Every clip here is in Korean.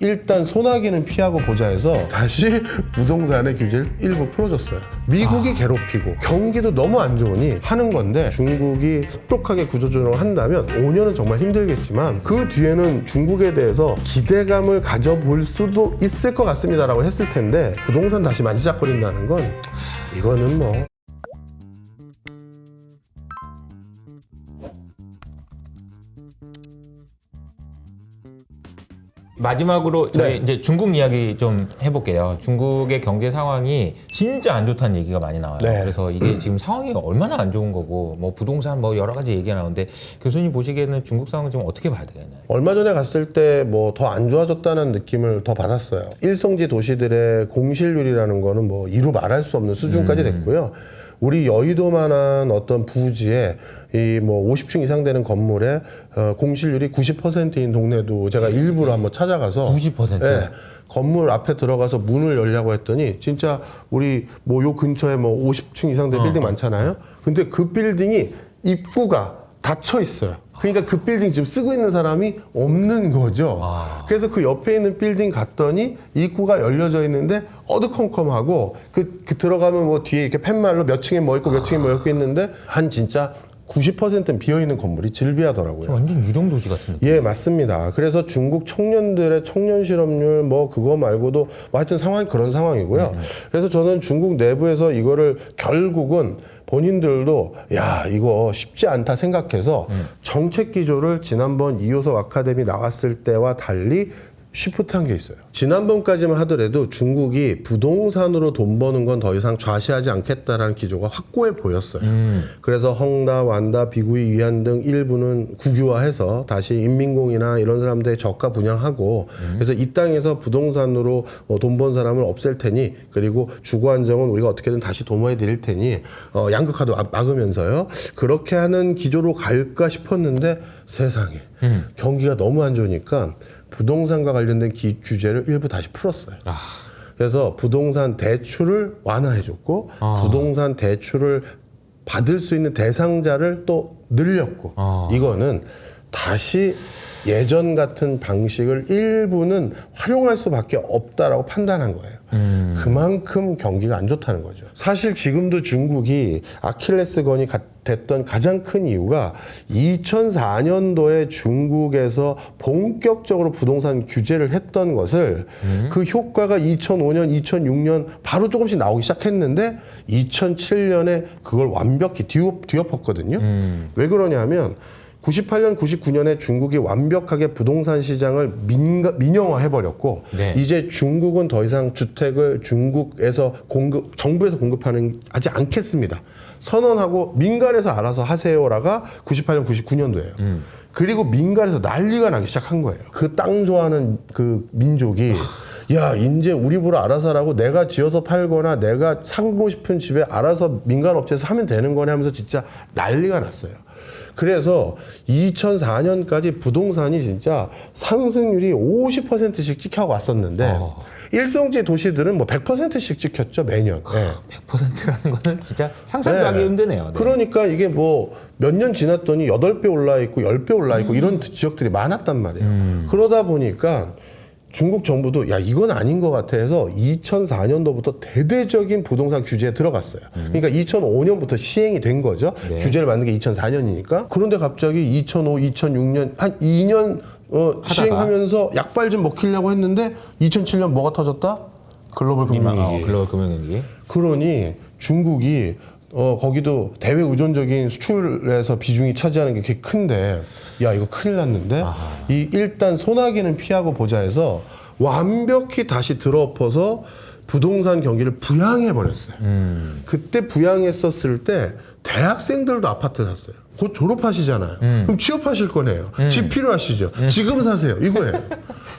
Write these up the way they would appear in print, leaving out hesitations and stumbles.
일단 소나기는 피하고 보자 해서 다시 부동산의 규제를 일부 풀어줬어요. 미국이 괴롭히고 경기도 너무 안 좋으니 하는 건데 중국이 똑똑하게 구조조정을 한다면 5년은 정말 힘들겠지만 그 뒤에는 중국에 대해서 기대감을 가져볼 수도 있을 것 같습니다라고 했을 텐데 부동산 다시 만지작거린다는 건 이거는 뭐 마지막으로 저희 네. 이제 중국 이야기 좀 해볼게요. 중국의 경제 상황이 진짜 안 좋다는 얘기가 많이 나와요. 네. 그래서 이게 지금 상황이 얼마나 안 좋은 거고, 뭐 부동산 뭐 여러 가지 얘기가 나오는데 교수님 보시기에는 중국 상황을 좀 어떻게 봐야 되겠나요? 얼마 전에 갔을 때 뭐 더 안 좋아졌다는 느낌을 더 받았어요. 일성지 도시들의 공실률이라는 거는 뭐 이루 말할 수 없는 수준까지 됐고요. 우리 여의도만한 어떤 부지에 이 뭐 50층 이상 되는 건물에 공실률이 90%인 동네도 제가 일부러 한번 찾아가서 90%? 예, 건물 앞에 들어가서 문을 열려고 했더니 진짜 우리 뭐 요 근처에 뭐 50층 이상 된 빌딩 많잖아요. 근데 그 빌딩이 입구가 닫혀 있어요. 그러니까 그 빌딩 지금 쓰고 있는 사람이 없는 거죠. 그래서 그 옆에 있는 빌딩 갔더니 입구가 열려져 있는데 어두컴컴하고 그 들어가면 뭐 뒤에 이렇게 팻말로 몇 층에 뭐 있고 몇 층에 뭐 있는데 한 진짜 90%는 비어있는 건물이 즐비하더라고요. 완전 유령 도시 같은 느낌. 예, 맞습니다. 그래서 중국 청년들의 청년 실업률 뭐 그거 말고도 뭐 하여튼 상황이 그런 상황이고요. 그래서 저는 중국 내부에서 이거를 결국은 본인들도 야 이거 쉽지 않다 생각해서 정책 기조를 지난번 이효석 아카데미 나왔을 때와 달리 시프트한 게 있어요. 지난번까지만 하더라도 중국이 부동산으로 돈 버는 건 더 이상 좌시하지 않겠다라는 기조가 확고해 보였어요. 그래서 헝다, 완다, 비구이, 위안 등 일부는 국유화해서 다시 인민공이나 이런 사람들의 저가 분양하고 그래서 이 땅에서 부동산으로 돈 번 사람을 없앨 테니 그리고 주거 안정은 우리가 어떻게든 다시 도모해 드릴 테니 양극화도 막으면서요. 그렇게 하는 기조로 갈까 싶었는데 세상에 경기가 너무 안 좋으니까 부동산과 관련된 규제를 일부 다시 풀었어요. 그래서 부동산 대출을 완화해줬고 부동산 대출을 받을 수 있는 대상자를 또 늘렸고 이거는 다시 예전 같은 방식을 일부는 활용할 수밖에 없다라고 판단한 거예요. 그만큼 경기가 안 좋다는 거죠. 사실 지금도 중국이 아킬레스건이 됐던 가장 큰 이유가 2004년도에 중국에서 본격적으로 부동산 규제를 했던 것을 그 효과가 2005년, 2006년 바로 조금씩 나오기 시작했는데 2007년에 그걸 완벽히 뒤엎었거든요. 왜 그러냐면 98년, 99년에 중국이 완벽하게 부동산 시장을 민영화해버렸고 네. 이제 중국은 더 이상 주택을 중국에서 정부에서 공급하지 않겠습니다. 선언하고 민간에서 알아서 하세요라가 98년, 99년도예요. 그리고 민간에서 난리가 나기 시작한 거예요. 그 땅 좋아하는 그 민족이 야, 이제 우리 보러 알아서 하라고 내가 지어서 팔거나 내가 사고 싶은 집에 알아서 민간 업체에서 하면 되는 거네 하면서 진짜 난리가 났어요. 그래서 2004년까지 부동산이 진짜 상승률이 50%씩 찍혀왔었는데 일성지 도시들은 뭐 100%씩 찍혔죠, 매년. 네. 100%라는 거는 진짜 상상도 하기 힘드네요. 네. 그러니까 이게 뭐 몇 년 지났더니 8배 올라 있고 10배 올라 있고 이런 지역들이 많았단 말이에요. 그러다 보니까 중국 정부도 야 이건 아닌 것 같아 해서 2004년도부터 대대적인 부동산 규제에 들어갔어요. 그러니까 2005년부터 시행이 된 거죠. 네. 규제를 만든 게 2004년이니까. 그런데 갑자기 2005, 2006년 한 2년 시행하면서 약발 좀 먹히려고 했는데 2007년 뭐가 터졌다? 글로벌 금융위기. 글로벌 금융위기. 그러니 중국이 거기도 대외 의존적인 수출에서 비중이 차지하는 게 되게 큰데 야 이거 큰일 났는데 일단 소나기는 피하고 보자 해서 완벽히 다시 들어엎어서 부동산 경기를 부양해 버렸어요. 그때 부양했었을 때 대학생들도 아파트 샀어요. 곧 졸업하시잖아요. 그럼 취업하실 거네요. 집 필요하시죠. 지금 사세요. 이거예요.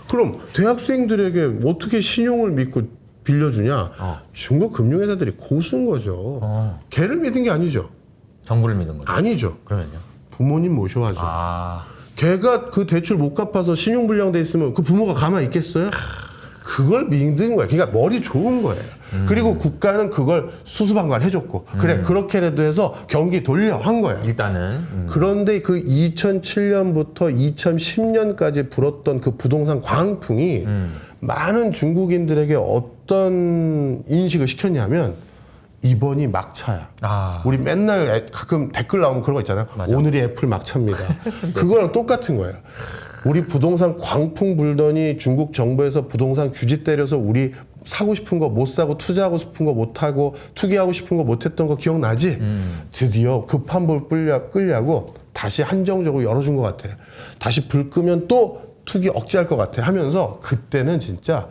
그럼 대학생들에게 어떻게 신용을 믿고 빌려주냐? 중국 금융회사들이 고수인 거죠. 걔를 믿은 게 아니죠. 정부를 믿은 거죠. 아니죠. 그러면요. 부모님 모셔와죠. 걔가 그 대출 못 갚아서 신용불량돼 있으면 그 부모가 가만히 있겠어요? 그걸 믿는 거예요. 그러니까 머리 좋은 거예요. 그리고 국가는 그걸 수수방관 해줬고 그래 그렇게라도 해서 경기 돌려 한 거예요. 일단은 그런데 그 2007년부터 2010년까지 불었던 그 부동산 광풍이 많은 중국인들에게 어떤 인식을 시켰냐면 이번이 막차야. 아. 우리 맨날 가끔 댓글 나오면 그런 거 있잖아요. 맞아. 오늘이 애플 막차입니다. 그거랑 똑같은 거예요. 우리 부동산 광풍 불더니 중국 정부에서 부동산 규제 때려서 우리 사고 싶은 거 못 사고 투자하고 싶은 거 못 하고 투기하고 싶은 거 못 했던 거 기억나지? 드디어 급한 불 끌려고 다시 한정적으로 열어준 것 같아. 다시 불 끄면 또 투기 억제할 것 같아 하면서 그때는 진짜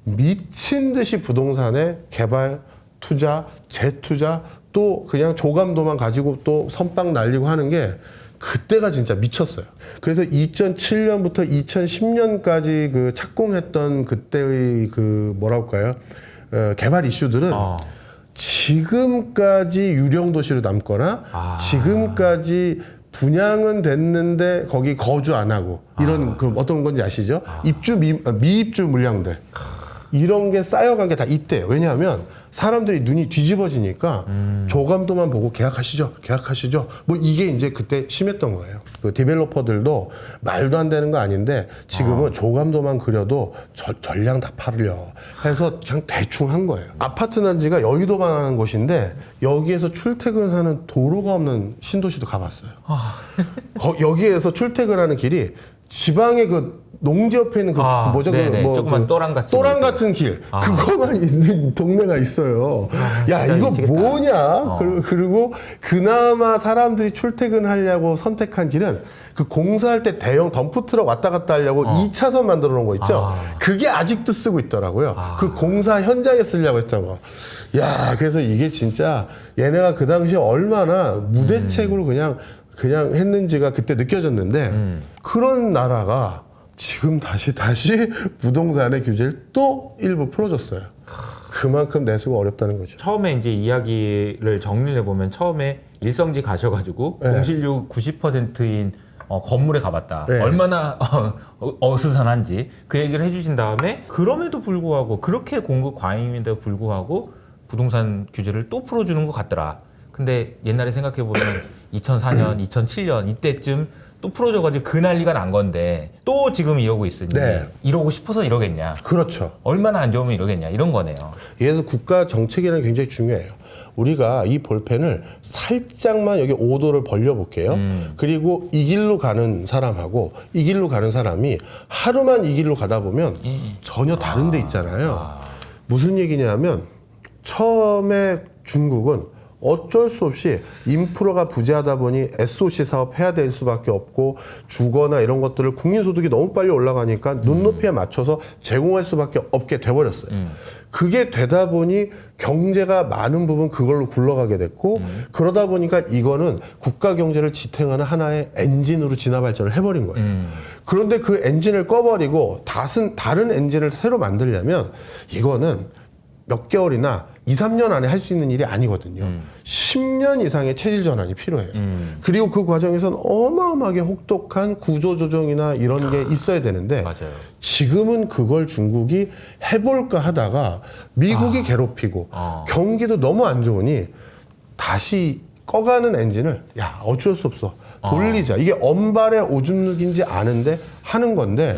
미친 듯이 부동산에 개발, 투자, 재투자 또 그냥 조감도만 가지고 또 선빵 날리고 하는 게 그때가 진짜 미쳤어요. 그래서 2007년부터 2010년까지 그 착공했던 그때의 그 뭐랄까요? 개발 이슈들은 지금까지 유령 도시로 남거나 지금까지 분양은 됐는데 거기 거주 안 하고 이런 그 어떤 건지 아시죠? 입주 미입주 물량들. 이런 게 쌓여간 게 다 이때예요. 왜냐하면 사람들이 눈이 뒤집어지니까 조감도만 보고 계약하시죠. 뭐 이게 이제 그때 심했던 거예요. 그 디벨로퍼들도 말도 안 되는 거 아닌데 지금은 조감도만 그려도 전량 다 팔려 해서 그냥 대충 한 거예요. 아파트 단지가 여의도만 하는 곳인데 여기에서 출퇴근하는 도로가 없는 신도시도 가봤어요. 여기에서 출퇴근하는 길이 지방의 그 농지 옆에 있는 그 뭐죠? 조그만 또랑 같은 길 그거만 있는 동네가 있어요. 야 이거 미치겠다. 뭐냐? 그리고 그나마 사람들이 출퇴근하려고 선택한 길은 그 공사할 때 대형 덤프트럭 왔다 갔다 하려고 2차선 만들어 놓은 거 있죠? 그게 아직도 쓰고 있더라고요. 그 공사 현장에 쓰려고 했던 거. 야 그래서 이게 진짜 얘네가 그 당시에 얼마나 무대책으로 그냥 했는지가 그때 느껴졌는데 그런 나라가 지금 다시 부동산의 규제를 또 일부 풀어줬어요. 그만큼 내수가 어렵다는 거죠. 처음에 이제 이야기를 정리를 해보면 처음에 일성지 가셔가지고 네. 공실률 90%인 건물에 가봤다. 네. 얼마나 어수선한지 그 얘기를 해주신 다음에 그럼에도 불구하고 그렇게 공급 과잉임에도 불구하고 부동산 규제를 또 풀어주는 것 같더라. 근데 옛날에 생각해보면 2004년, 2007년 이때쯤 또 풀어줘가지고 그 난리가 난 건데 또 지금 이러고 있으니 네. 이러고 싶어서 이러겠냐. 그렇죠. 얼마나 안 좋으면 이러겠냐 이런 거네요. 그래서 국가 정책이라는 게 굉장히 중요해요. 우리가 이 볼펜을 살짝만 여기 5도를 벌려볼게요. 그리고 이 길로 가는 사람하고 이 길로 가는 사람이 하루만 이 길로 가다 보면 전혀 다른 데 있잖아요. 무슨 얘기냐면 처음에 중국은 어쩔 수 없이 인프라가 부재하다 보니 SOC 사업 해야 될 수밖에 없고 주거나 이런 것들을 국민소득이 너무 빨리 올라가니까 눈높이에 맞춰서 제공할 수밖에 없게 돼버렸어요. 그게 되다 보니 경제가 많은 부분 그걸로 굴러가게 됐고 그러다 보니까 이거는 국가 경제를 지탱하는 하나의 엔진으로 진화 발전을 해버린 거예요. 그런데 그 엔진을 꺼버리고 다른 엔진을 새로 만들려면 이거는 몇 개월이나 2, 3년 안에 할 수 있는 일이 아니거든요. 10년 이상의 체질 전환이 필요해요. 그리고 그 과정에서는 어마어마하게 혹독한 구조조정이나 이런 게 있어야 되는데 맞아요. 지금은 그걸 중국이 해볼까 하다가 미국이 괴롭히고 경기도 너무 안 좋으니 다시 꺼가는 엔진을 야 어쩔 수 없어 돌리자. 이게 언발의 오줌 누기인지 아는데 하는 건데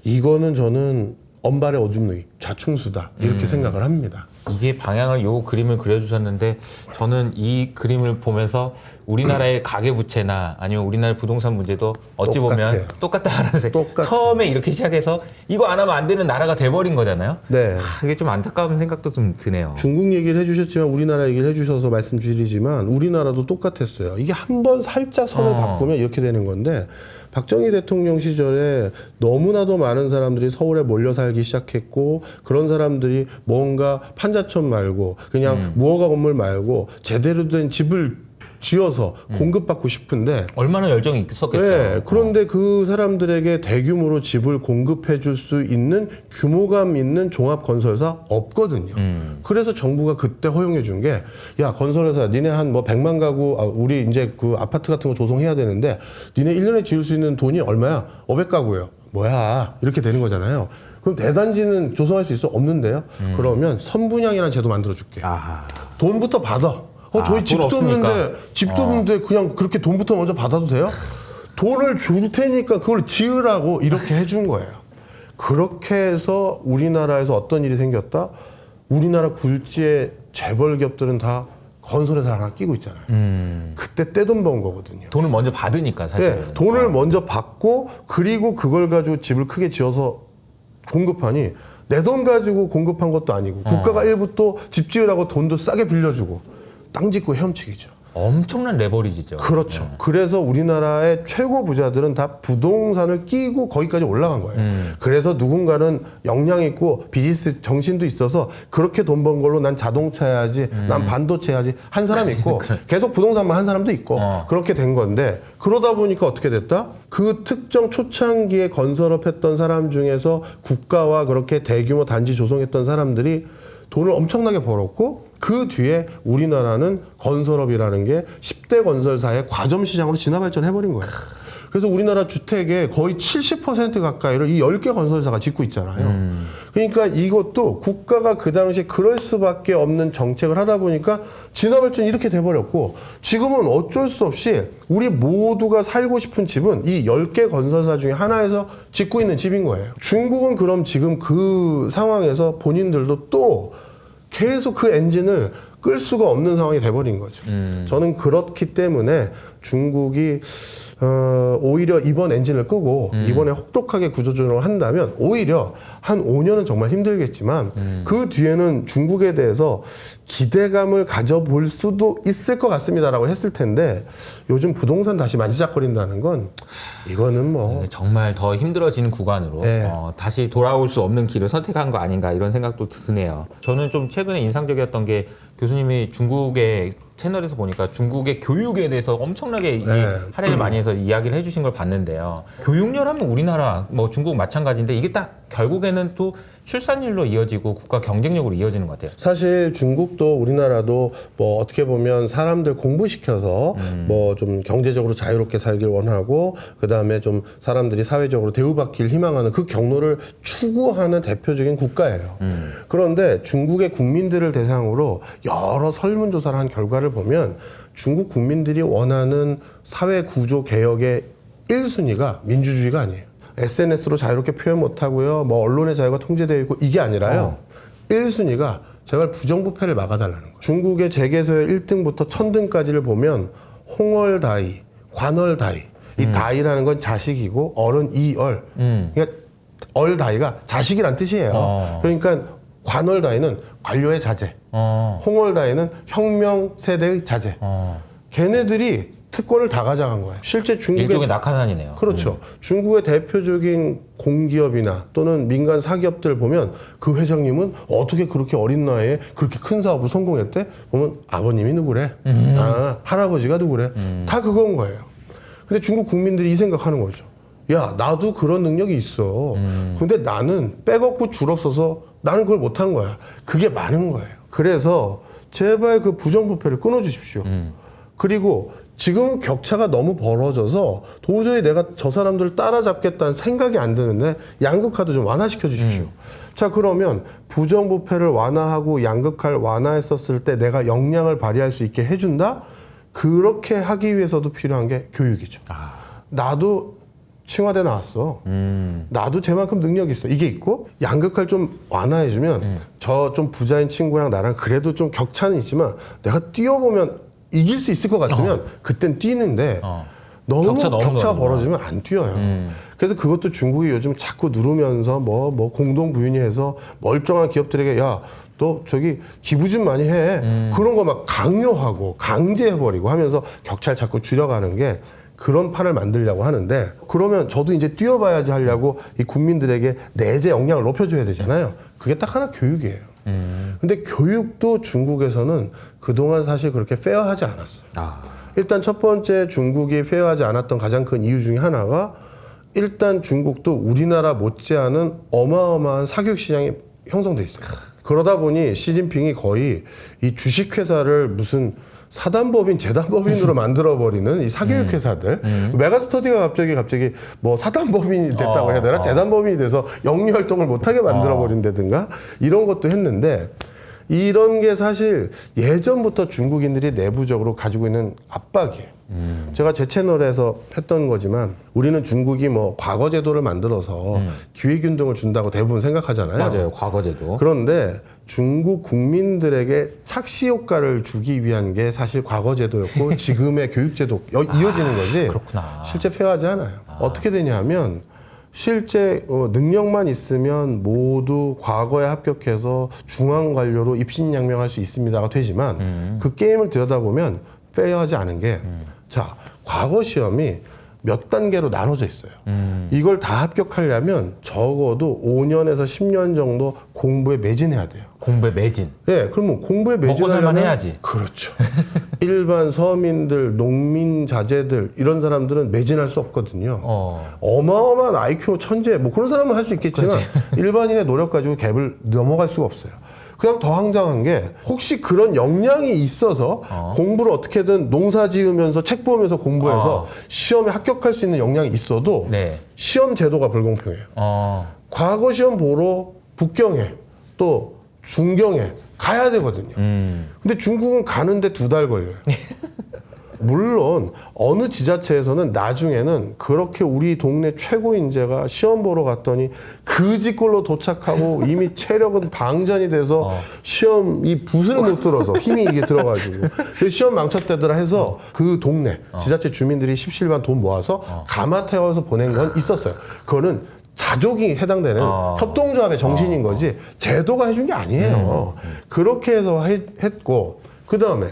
이거는 저는 언발의 오줌 누기 좌충수다 이렇게 생각을 합니다. 이게 방향을 요 그림을 그려주셨는데 저는 이 그림을 보면서 우리나라의 가계부채나 아니면 우리나라의 부동산 문제도 어찌 보면 똑같다라는 생각. 처음에 이렇게 시작해서 이거 안 하면 안 되는 나라가 돼버린 거잖아요. 네. 이게 좀 안타까운 생각도 좀 드네요. 중국 얘기를 해주셨지만 우리나라 얘기를 해주셔서 말씀드리지만 우리나라도 똑같았어요. 이게 한번 살짝 선을 바꾸면 이렇게 되는 건데 박정희 대통령 시절에 너무나도 많은 사람들이 서울에 몰려 살기 시작했고 그런 사람들이 뭔가 판자촌 말고 그냥 무허가 건물 말고 제대로 된 집을 지어서 공급받고 싶은데 얼마나 열정이 있었겠어요. 네, 그런데 그 사람들에게 대규모로 집을 공급해 줄 수 있는 규모감 있는 종합건설사 없거든요. 그래서 정부가 그때 허용해 준 게 야 건설회사 니네 한 뭐 100만 가구 우리 이제 그 아파트 같은 거 조성해야 되는데 니네 1년에 지을 수 있는 돈이 얼마야? 500가구예요. 뭐야 이렇게 되는 거잖아요. 그럼 대단지는 조성할 수 있어? 없는데요. 그러면 선분양이라는 제도 만들어줄게. 아하. 돈부터 받아. 저희 돈 집도 없으니까. 없는데 집도 없는데 그냥 그렇게 돈부터 먼저 받아도 돼요? 돈을 줄 테니까 그걸 지으라고 이렇게 해준 거예요. 그렇게 해서 우리나라에서 어떤 일이 생겼다? 우리나라 굴지의 재벌 기업들은 다 건설회사 하나 끼고 있잖아요. 그때 떼돈 번 거거든요. 돈을 먼저 받으니까 사실은. 네, 돈을 먼저 받고 그리고 그걸 가지고 집을 크게 지어서 공급하니 내 돈 가지고 공급한 것도 아니고 국가가 일부 또 집 지으라고 돈도 싸게 빌려주고 땅 짓고 헤엄치기죠. 엄청난 레버리지죠. 그렇죠. 그래서 우리나라의 최고 부자들은 다 부동산을 끼고 거기까지 올라간 거예요. 그래서 누군가는 역량 있고 비즈니스 정신도 있어서 그렇게 돈 번 걸로 난 자동차 해야지, 난 반도체 해야지 한 사람이 있고 계속 부동산만 한 사람도 있고 그렇게 된 건데 그러다 보니까 어떻게 됐다? 그 특정 초창기에 건설업 했던 사람 중에서 국가와 그렇게 대규모 단지 조성했던 사람들이 돈을 엄청나게 벌었고 그 뒤에 우리나라는 건설업이라는 게 10대 건설사의 과점 시장으로 진화 발전해버린 거예요. 그래서 우리나라 주택의 거의 70% 가까이를 이 10개 건설사가 짓고 있잖아요. 그러니까 이것도 국가가 그 당시에 그럴 수밖에 없는 정책을 하다 보니까 진화 발전이 이렇게 돼버렸고 지금은 어쩔 수 없이 우리 모두가 살고 싶은 집은 이 10개 건설사 중에 하나에서 짓고 있는 집인 거예요. 중국은 그럼 지금 그 상황에서 본인들도 또 계속 그 엔진을 끌 수가 없는 상황이 돼버린 거죠. 저는 그렇기 때문에 중국이 오히려 이번 엔진을 끄고 이번에 혹독하게 구조조정을 한다면 오히려 한 5년은 정말 힘들겠지만 그 뒤에는 중국에 대해서 기대감을 가져볼 수도 있을 것 같습니다라고 했을 텐데 요즘 부동산 다시 만지작거린다는 건 이거는 뭐 정말 더 힘들어진 구간으로 네. 다시 돌아올 수 없는 길을 선택한 거 아닌가 이런 생각도 드네요. 저는 좀 최근에 인상적이었던 게 교수님이 중국의 채널에서 보니까 중국의 교육에 대해서 엄청나게 할애를 많이 해서 이야기를 해주신 걸 봤는데요. 교육열 하면 우리나라, 뭐 중국 마찬가지인데 이게 딱 결국에는 또 출산율로 이어지고 국가 경쟁력으로 이어지는 것 같아요. 사실 중국도 우리나라도 뭐 어떻게 보면 사람들 공부시켜서 뭐 좀 경제적으로 자유롭게 살길 원하고 그다음에 좀 사람들이 사회적으로 대우받기를 희망하는 그 경로를 추구하는 대표적인 국가예요. 그런데 중국의 국민들을 대상으로 여러 설문조사를 한 결과를 보면 중국 국민들이 원하는 사회 구조 개혁의 1순위가 민주주의가 아니에요. SNS로 자유롭게 표현 못하고요. 뭐 언론의 자유가 통제되어 있고 이게 아니라요. 1순위가 제발 부정부패를 막아달라는 거예요. 중국의 재계서열 1등부터 1000등까지를 보면 홍얼다이, 관얼다이. 이 다이라는 건 자식이고 얼은 이얼. 그러니까 얼다이가 자식이란 뜻이에요. 그러니까 관얼다이는 관료의 자제. 홍얼다이는 혁명 세대의 자제. 걔네들이 특권을 다 가져간 거예요. 실제 중국의 일종의 낙하산이네요. 그렇죠. 중국의 대표적인 공기업이나 또는 민간 사기업들 보면 그 회장님은 어떻게 그렇게 어린 나이에 그렇게 큰 사업을 성공했대? 보면 아버님이 누구래? 할아버지가 누구래? 다 그건 거예요. 근데 중국 국민들이 이 생각하는 거죠. 야, 나도 그런 능력이 있어. 근데 나는 빼먹고 줄 없어서 나는 그걸 못한 거야. 그게 많은 거예요. 그래서 제발 그 부정부패를 끊어주십시오. 그리고 지금 격차가 너무 벌어져서 도저히 내가 저 사람들을 따라잡겠다는 생각이 안 드는데 양극화도 좀 완화시켜 주십시오. 자, 그러면 부정부패를 완화하고 양극화를 완화했었을 때 내가 역량을 발휘할 수 있게 해준다? 그렇게 하기 위해서도 필요한 게 교육이죠. 나도 칭화대 나왔어. 나도 쟤만큼 능력이 있어. 이게 있고 양극화를 좀 완화해주면 저 좀 부자인 친구랑 나랑 그래도 좀 격차는 있지만 내가 뛰어보면 이길 수 있을 것 같으면 그땐 뛰는데 너무 격차가 벌어지면 안 뛰어요. 그래서 그것도 중국이 요즘 자꾸 누르면서 뭐 공동부윤이 해서 멀쩡한 기업들에게 야, 너 저기 기부 좀 많이 해. 그런 거 막 강요하고 강제해버리고 하면서 격차를 자꾸 줄여가는 게 그런 판을 만들려고 하는데 그러면 저도 이제 뛰어봐야지 하려고 이 국민들에게 내재 역량을 높여줘야 되잖아요. 그게 딱 하나 교육이에요. 근데 교육도 중국에서는 그동안 사실 그렇게 페어하지 않았어요. 일단 첫 번째 중국이 페어하지 않았던 가장 큰 이유 중에 하나가 일단 중국도 우리나라 못지않은 어마어마한 사교육 시장이 형성돼 있어요. 그러다 보니 시진핑이 거의 이 주식회사를 무슨 사단법인, 재단법인으로 만들어버리는 이 사교육 회사들. 메가스터디가 갑자기 뭐 사단법인이 됐다고 해야 되나? 재단법인이 돼서 영리 활동을 못하게 만들어버린다든가 이런 것도 했는데 이런 게 사실 예전부터 중국인들이 내부적으로 가지고 있는 압박이에요. 제가 제 채널에서 했던 거지만 우리는 중국이 뭐 과거 제도를 만들어서 기회균등을 준다고 대부분 생각하잖아요. 맞아요. 과거제도. 그런데 중국 국민들에게 착시 효과를 주기 위한 게 사실 과거 제도였고 지금의 교육 제도 이어지는 거지. 그렇구나. 실제 페어하지 않아요. 어떻게 되냐면 실제 능력만 있으면 모두 과거에 합격해서 중앙 관료로 입신양명할 수 있습니다가 되지만 그 게임을 들여다보면 페어하지 않은 게 자, 과거 시험이 몇 단계로 나눠져 있어요. 이걸 다 합격하려면 적어도 5년에서 10년 정도 공부에 매진해야 돼요. 공부에 매진. 예, 그러면 공부에 먹고 매진하려면 살만 해야지. 그렇죠. 일반 서민들, 농민 자제들 이런 사람들은 매진할 수 없거든요. 어마어마한 IQ 천재 뭐 그런 사람은 할 수 있겠지만 일반인의 노력 가지고 갭을 넘어갈 수가 없어요. 그냥 더 황당한 게 혹시 그런 역량이 있어서 공부를 어떻게든 농사 지으면서 책 보면서 공부해서 시험에 합격할 수 있는 역량이 있어도 네. 시험 제도가 불공평해요. 과거 시험 보러 북경에 또 중경에 가야 되거든요. 근데 중국은 가는데 2달 걸려요. 물론 어느 지자체에서는 나중에는 그렇게 우리 동네 최고 인재가 시험 보러 갔더니 그 집골로 도착하고 이미 체력은 방전이 돼서 시험 이 붓을 못 들어서 힘이 이게 들어가지고 시험 망쳤대더라 해서 그 동네 지자체 주민들이 십시일반 돈 모아서 가마 태워서 보낸 건 있었어요. 그거는 자족이 해당되는 협동조합의 정신인 거지 제도가 해준 게 아니에요. 그렇게 해서 했고 그 다음에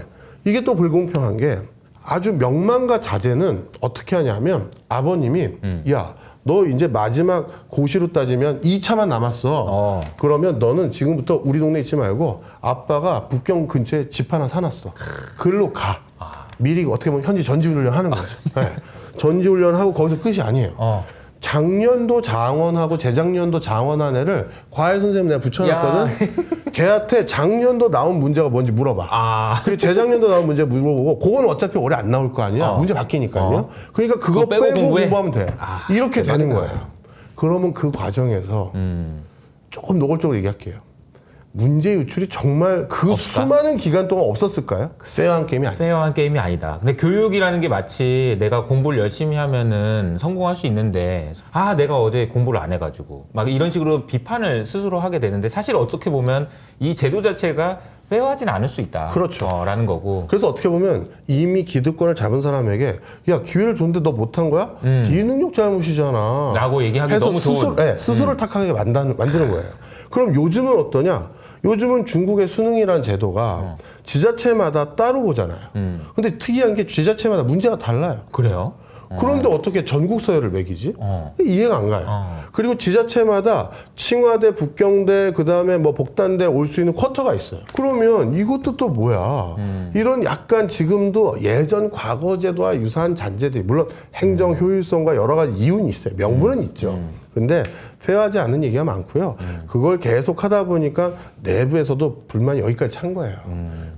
이게 또 불공평한 게 아주 명망과 자제는 어떻게 하냐면 아버님이 야, 너 이제 마지막 고시로 따지면 2차만 남았어. 그러면 너는 지금부터 우리 동네 있지 말고 아빠가 북경 근처에 집 하나 사놨어. 글로 가. 미리 어떻게 보면 현지 전지훈련 하는 거죠. 네. 전지훈련하고 거기서 끝이 아니에요. 작년도 장원하고 재작년도 장원한 애를 과외 선생님 내가 붙여놨거든. 걔한테 작년도 나온 문제가 뭔지 물어봐. 그리고 재작년도 나온 문제 물어보고 그건 어차피 올해 안 나올 거 아니야. 문제 바뀌니까요. 그러니까 그거 빼고 공부하면 돼. 이렇게 되는 거예요. 그러면 그 과정에서 조금 노골적으로 얘기할게요. 문제 유출이 정말 그 없을까? 수많은 기간 동안 없었을까요? 페어한 게임이 아니다. 페어한 게임이 아니다. 근데 교육이라는 게 마치 내가 공부를 열심히 하면은 성공할 수 있는데 내가 어제 공부를 안 해가지고 막 이런 식으로 비판을 스스로 하게 되는데 사실 어떻게 보면 이 제도 자체가 페어하진 않을 수 있다. 그렇죠. 라는 거고. 그래서 어떻게 보면 이미 기득권을 잡은 사람에게 야 기회를 줬는데 너 못한 거야? 네 능력 잘못이잖아. 라고 얘기하기 해서 너무 스스로, 좋은. 네, 스스로를 탁하게 만드는 거예요. 그럼 요즘은 어떠냐? 요즘은 중국의 수능이라는 제도가 지자체마다 따로 보잖아요. 근데 특이한 게 지자체마다 문제가 달라요. 그래요? 그런데 어떻게 전국 서열을 매기지? 이해가 안 가요. 그리고 지자체마다 칭화대, 북경대, 그 다음에 뭐 복단대 올 수 있는 쿼터가 있어요. 그러면 이것도 또 뭐야? 이런 약간 지금도 예전 과거 제도와 유사한 잔재들이 물론 행정 효율성과 여러 가지 이유는 있어요. 명분은 있죠. 근데 페어하지 않는 얘기가 많고요. 그걸 계속 하다 보니까 내부에서도 불만이 여기까지 찬 거예요.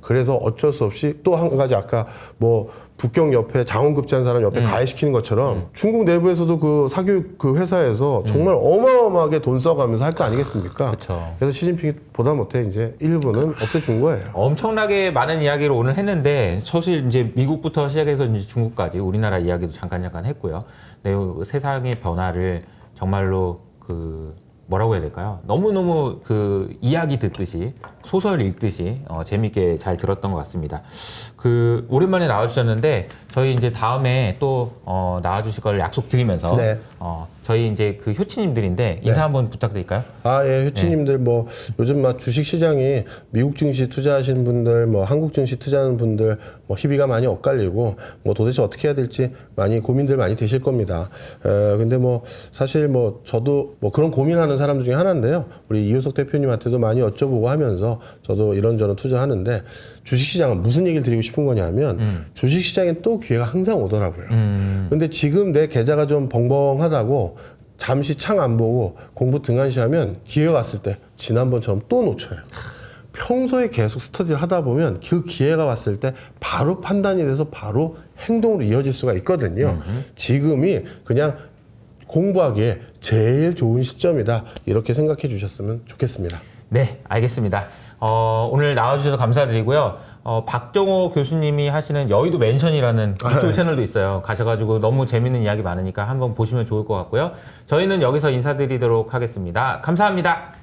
그래서 어쩔 수 없이 또 한 가지 아까 뭐 북경 옆에 장원급제한 사람 옆에 가해시키는 것처럼 중국 내부에서도 그 사교육 그 회사에서 정말 어마어마하게 돈 써가면서 할 거 아니겠습니까? 그쵸. 그래서 시진핑이 보다 못해 이제 일부는 없애준 거예요. 엄청나게 많은 이야기를 오늘 했는데 사실 이제 미국부터 시작해서 이제 중국까지 우리나라 이야기도 잠깐 했고요. 네, 세상의 변화를 정말로 그 뭐라고 해야 될까요? 너무너무 그 이야기 듣듯이 소설 읽듯이 재밌게 잘 들었던 것 같습니다. 그 오랜만에 나와주셨는데 저희 이제 다음에 또 나와주실 걸 약속드리면서 네. 저희 이제 그 효치님들인데 인사 한번 부탁드릴까요? 예, 효치님들 뭐 요즘 막 주식 시장이 미국 증시 투자하시는 분들, 뭐 한국 증시 투자하는 분들 뭐 희비가 많이 엇갈리고 뭐 도대체 어떻게 해야 될지 많이 고민들 많이 되실 겁니다. 근데 뭐 사실 뭐 저도 뭐 그런 고민하는 사람들 중에 하나인데요. 우리 이효석 대표님한테도 많이 여쭤보고 하면서 저도 이런저런 투자하는데 주식시장은 무슨 얘기를 드리고 싶은 거냐면 주식시장엔 또 기회가 항상 오더라고요. 근데 지금 내 계좌가 좀 벙벙하다고 잠시 창 안 보고 공부 등한시하면 기회가 왔을 때 지난번처럼 또 놓쳐요. 평소에 계속 스터디를 하다 보면 그 기회가 왔을 때 바로 판단이 돼서 바로 행동으로 이어질 수가 있거든요. 지금이 그냥 공부하기에 제일 좋은 시점이다. 이렇게 생각해 주셨으면 좋겠습니다. 네, 알겠습니다. 오늘 나와주셔서 감사드리고요. 박정호 교수님이 하시는 여의도 맨션이라는 유튜브 채널도 있어요. 가셔가지고 너무 재밌는 이야기 많으니까 한번 보시면 좋을 것 같고요. 저희는 여기서 인사드리도록 하겠습니다. 감사합니다.